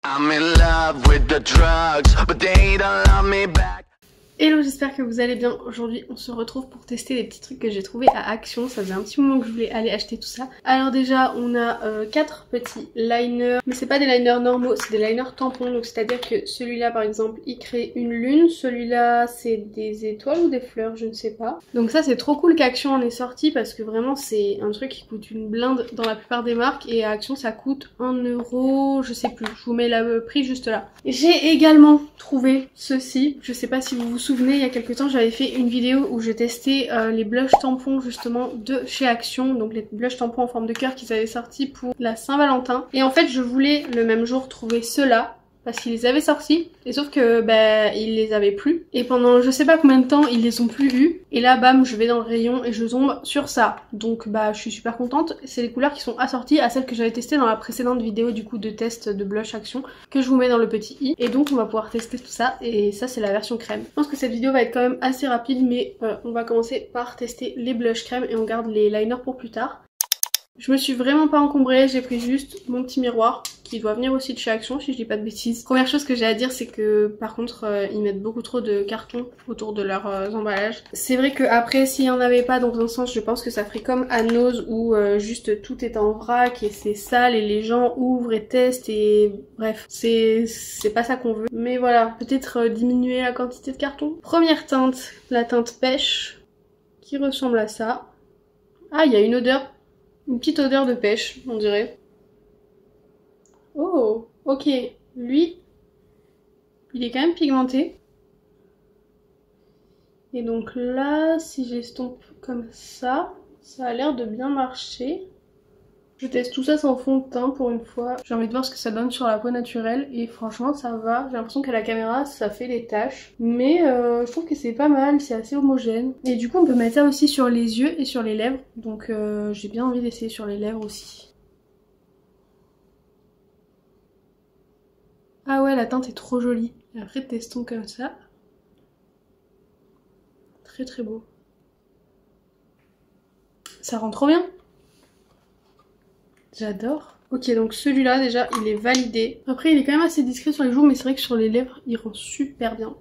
I'm in love with the drugs, but they don't love me back. Hello, j'espère que vous allez bien. Aujourd'hui on se retrouve pour tester les petits trucs que j'ai trouvés à Action. Ça faisait un petit moment que je voulais aller acheter tout ça. Alors déjà on a 4 petits liners, mais c'est pas des liners normaux, c'est des liners tampons. Donc c'est à dire que celui-là par exemple il crée une lune, celui-là c'est des étoiles ou des fleurs, je ne sais pas. Donc ça c'est trop cool qu'Action en ait sorti parce que vraiment c'est un truc qui coûte une blinde dans la plupart des marques et à Action ça coûte 1€, je sais plus, je vous mets le prix juste là. J'ai également trouvé ceci, je sais pas si vous vous souvenez, il y a quelques temps j'avais fait une vidéo où je testais les blushs tampons justement de chez Action, donc les blushs tampons en forme de cœur qu'ils avaient sortis pour la Saint-Valentin. Et en fait je voulais le même jour trouver ceux-là parce qu'ils les avaient sortis, et sauf que ils les avaient plus. Et pendant je sais pas combien de temps ils les ont plus vus. Et là bam, je vais dans le rayon et je tombe sur ça. Donc je suis super contente. C'est les couleurs qui sont assorties à celles que j'avais testées dans la précédente vidéo du coup de test de blush Action, que je vous mets dans le petit i. Et donc on va pouvoir tester tout ça, et ça c'est la version crème. Je pense que cette vidéo va être quand même assez rapide, mais on va commencer par tester les blush crème et on garde les liners pour plus tard. Je me suis vraiment pas encombrée, j'ai pris juste mon petit miroir qui doit venir aussi de chez Action si je dis pas de bêtises. Première chose que j'ai à dire c'est que par contre ils mettent beaucoup trop de carton autour de leurs emballages. C'est vrai que après s'il y en avait pas dans un sens je pense que ça ferait comme à Nose où juste tout est en vrac et c'est sale et les gens ouvrent et testent et bref c'est pas ça qu'on veut. Mais voilà, peut-être diminuer la quantité de carton. Première teinte, la teinte pêche qui ressemble à ça. Ah, il y a une odeur. Une petite odeur de pêche, on dirait. Oh, ok. Lui, il est quand même pigmenté. Et donc là, si j'estompe comme ça a l'air de bien marcher. Je teste tout ça sans fond de teint pour une fois. J'ai envie de voir ce que ça donne sur la peau naturelle et franchement ça va. J'ai l'impression qu'à la caméra ça fait les taches. Mais je trouve que c'est pas mal, c'est assez homogène. Et du coup on peut mettre ça aussi sur les yeux et sur les lèvres. Donc j'ai bien envie d'essayer sur les lèvres aussi. Ah ouais, la teinte est trop jolie. Et après testons comme ça. Très très beau. Ça rend trop bien. J'adore. Ok, donc celui-là déjà il est validé. Après il est quand même assez discret sur les joues, mais c'est vrai que sur les lèvres il rend super bien.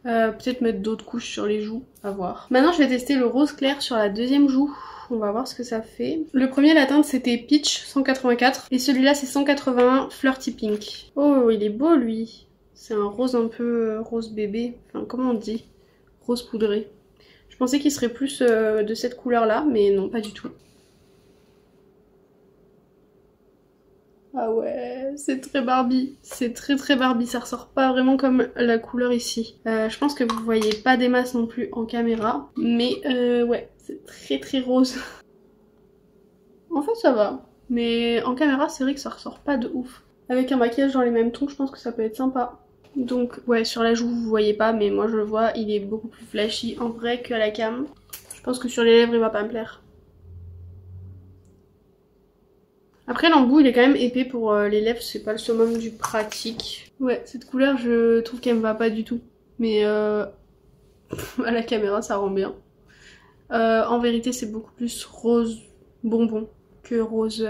Peut-être mettre d'autres couches sur les joues, à voir. Maintenant je vais tester le rose clair sur la deuxième joue. On va voir ce que ça fait. Le premier, la teinte c'était Peach 184 et celui-là c'est 181 Flirty Pink. Oh il est beau lui. C'est un rose un peu rose bébé. Enfin comment on dit? Rose poudré. Je pensais qu'il serait plus de cette couleur là, mais non pas du tout. Ah ouais, c'est très Barbie, c'est très Barbie, ça ressort pas vraiment comme la couleur ici. Je pense que vous voyez pas des masses non plus en caméra, mais ouais, c'est très rose. En fait ça va, mais en caméra c'est vrai que ça ressort pas de ouf. Avec un maquillage dans les mêmes tons, je pense que ça peut être sympa. Donc ouais, sur la joue vous voyez pas, mais moi je le vois, il est beaucoup plus flashy en vrai qu'à la cam. Je pense que sur les lèvres il va pas me plaire. Après l'embout il est quand même épais pour les lèvres, c'est pas le summum du pratique. Ouais, cette couleur je trouve qu'elle me va pas du tout. Mais à la caméra ça rend bien. En vérité c'est beaucoup plus rose bonbon que rose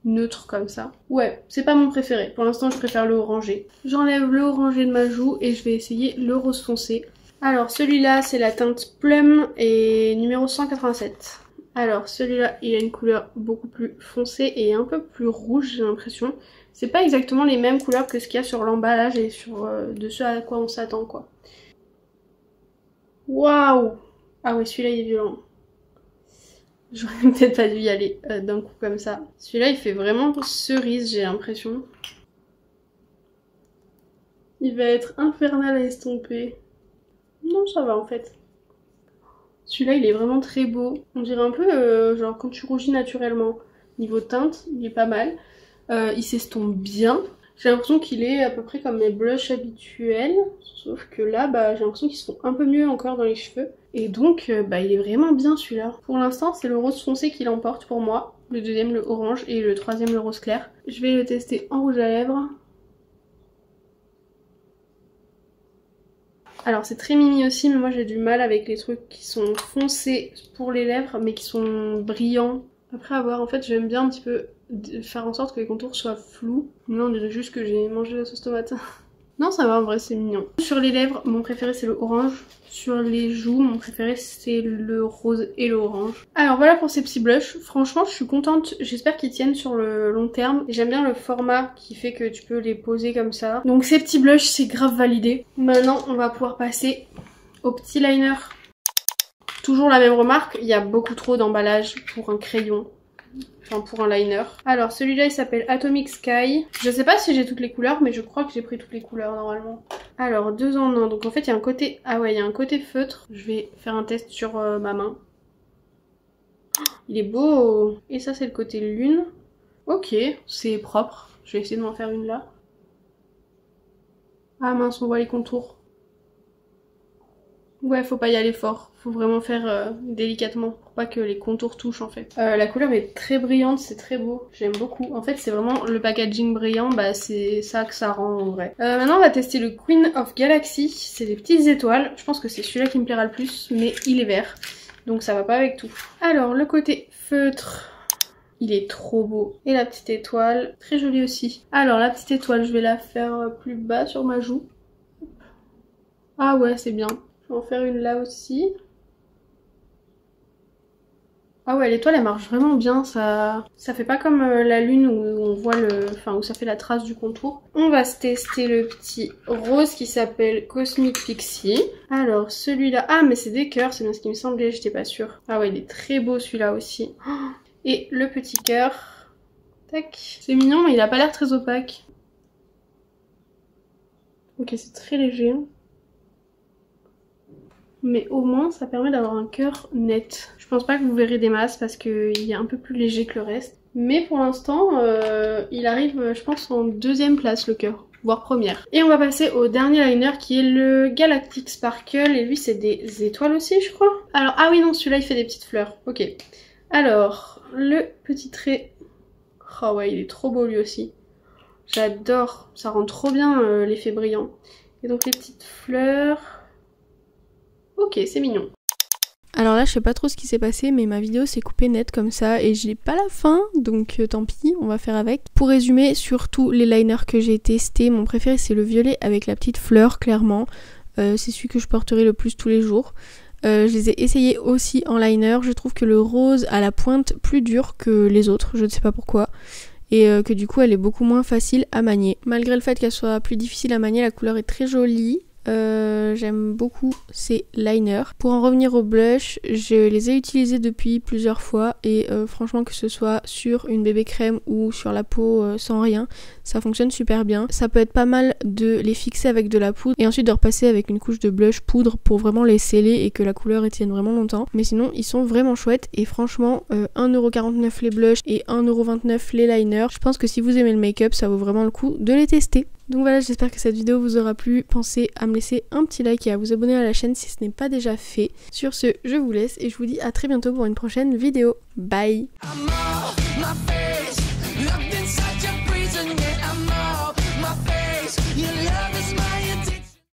neutre comme ça. Ouais, c'est pas mon préféré. Pour l'instant je préfère le orangé. J'enlève le orangé de ma joue et je vais essayer le rose foncé. Alors celui-là c'est la teinte Plum et numéro 187. Alors celui-là il a une couleur beaucoup plus foncée et un peu plus rouge j'ai l'impression. C'est pas exactement les mêmes couleurs que ce qu'il y a sur l'emballage et sur de ce à quoi on s'attend quoi. Waouh! Ah ouais celui-là il est violent. J'aurais peut-être pas dû y aller d'un coup comme ça. Celui-là il fait vraiment cerise j'ai l'impression. Il va être infernal à estomper. Non ça va en fait. Celui-là il est vraiment très beau. On dirait un peu genre quand tu rougis naturellement. Niveau teinte, il est pas mal. Il s'estompe bien. J'ai l'impression qu'il est à peu près comme mes blushs habituels. Sauf que là, j'ai l'impression qu'ils se font un peu mieux encore dans les cheveux. Et donc, il est vraiment bien celui-là. Pour l'instant, c'est le rose foncé qui l'emporte pour moi. Le deuxième, le orange. Et le troisième, le rose clair. Je vais le tester en rouge à lèvres. Alors c'est très mimi aussi, mais moi j'ai du mal avec les trucs qui sont foncés pour les lèvres mais qui sont brillants. Après à voir, en fait j'aime bien un petit peu faire en sorte que les contours soient flous. Non, on dirait juste que j'ai mangé la sauce tomate. Non, ça va, en vrai, c'est mignon. Sur les lèvres, mon préféré c'est le orange. Sur les joues, mon préféré c'est le rose et l'orange. Alors voilà pour ces petits blushs. Franchement, je suis contente. J'espère qu'ils tiennent sur le long terme. J'aime bien le format qui fait que tu peux les poser comme ça. Donc ces petits blushs, c'est grave validé. Maintenant, on va pouvoir passer au petit liner. Toujours la même remarque, il y a beaucoup trop d'emballage pour un crayon. Enfin pour un liner. Alors celui-là il s'appelle Atomic Sky. Je sais pas si j'ai toutes les couleurs mais je crois que j'ai pris toutes les couleurs normalement. Alors 2 en 1. Donc en fait il y a un côté... Ah ouais il y a un côté feutre. Je vais faire un test sur ma main. Il est beau. Et ça c'est le côté lune. Ok c'est propre. Je vais essayer de m'en faire une là. Ah mince on voit les contours. Ouais, faut pas y aller fort, faut vraiment faire délicatement pour pas que les contours touchent en fait. La couleur est très brillante, c'est très beau, j'aime beaucoup. En fait c'est vraiment le packaging brillant, bah c'est ça que ça rend en vrai. Maintenant on va tester le Queen of Galaxy, c'est des petites étoiles. Je pense que c'est celui-là qui me plaira le plus, mais il est vert, donc ça va pas avec tout. Alors le côté feutre, il est trop beau. Et la petite étoile, très jolie aussi. Alors la petite étoile, je vais la faire plus bas sur ma joue. Ah ouais, c'est bien. Je vais en faire une là aussi. Ah ouais, l'étoile elle marche vraiment bien, ça fait pas comme la lune où on voit où ça fait la trace du contour. On va se tester le petit rose qui s'appelle Cosmic Pixie. Alors celui-là, ah mais c'est des cœurs, c'est bien ce qui me semblait, j'étais pas sûre. Ah ouais, il est très beau celui-là aussi. Et le petit cœur, tac, c'est mignon mais il a pas l'air très opaque. Ok, c'est très léger. Mais au moins ça permet d'avoir un cœur net. Je pense pas que vous verrez des masses parce qu'il est un peu plus léger que le reste. Mais pour l'instant il arrive je pense en 2e place le cœur, voire première. Et on va passer au dernier liner qui est le Galactic Sparkle. Et lui c'est des étoiles aussi je crois. Alors ah oui non celui-là il fait des petites fleurs, ok. Alors le petit trait, oh ouais il est trop beau lui aussi. J'adore, ça rend trop bien l'effet brillant. Et donc les petites fleurs... Ok, c'est mignon. Alors là, je sais pas trop ce qui s'est passé, mais ma vidéo s'est coupée net comme ça et j'ai pas la fin, donc tant pis, on va faire avec. Pour résumer, sur tous les liners que j'ai testés, mon préféré c'est le violet avec la petite fleur, clairement. C'est celui que je porterai le plus tous les jours. Je les ai essayés aussi en liner, je trouve que le rose a la pointe plus dure que les autres, je ne sais pas pourquoi. Et que du coup elle est beaucoup moins facile à manier. Malgré le fait qu'elle soit plus difficile à manier, la couleur est très jolie. J'aime beaucoup ces liners. Pour en revenir au blush, je les ai utilisés depuis plusieurs fois et franchement que ce soit sur une bébé crème ou sur la peau sans rien, ça fonctionne super bien. Ça peut être pas mal de les fixer avec de la poudre et ensuite de repasser avec une couche de blush poudre pour vraiment les sceller et que la couleur y tienne vraiment longtemps. Mais sinon ils sont vraiment chouettes et franchement 1,49€ les blushs et 1,29€ les liners. Je pense que si vous aimez le make-up ça vaut vraiment le coup de les tester. Donc voilà, j'espère que cette vidéo vous aura plu. Pensez à me laisser un petit like et à vous abonner à la chaîne si ce n'est pas déjà fait. Sur ce, je vous laisse et je vous dis à très bientôt pour une prochaine vidéo. Bye!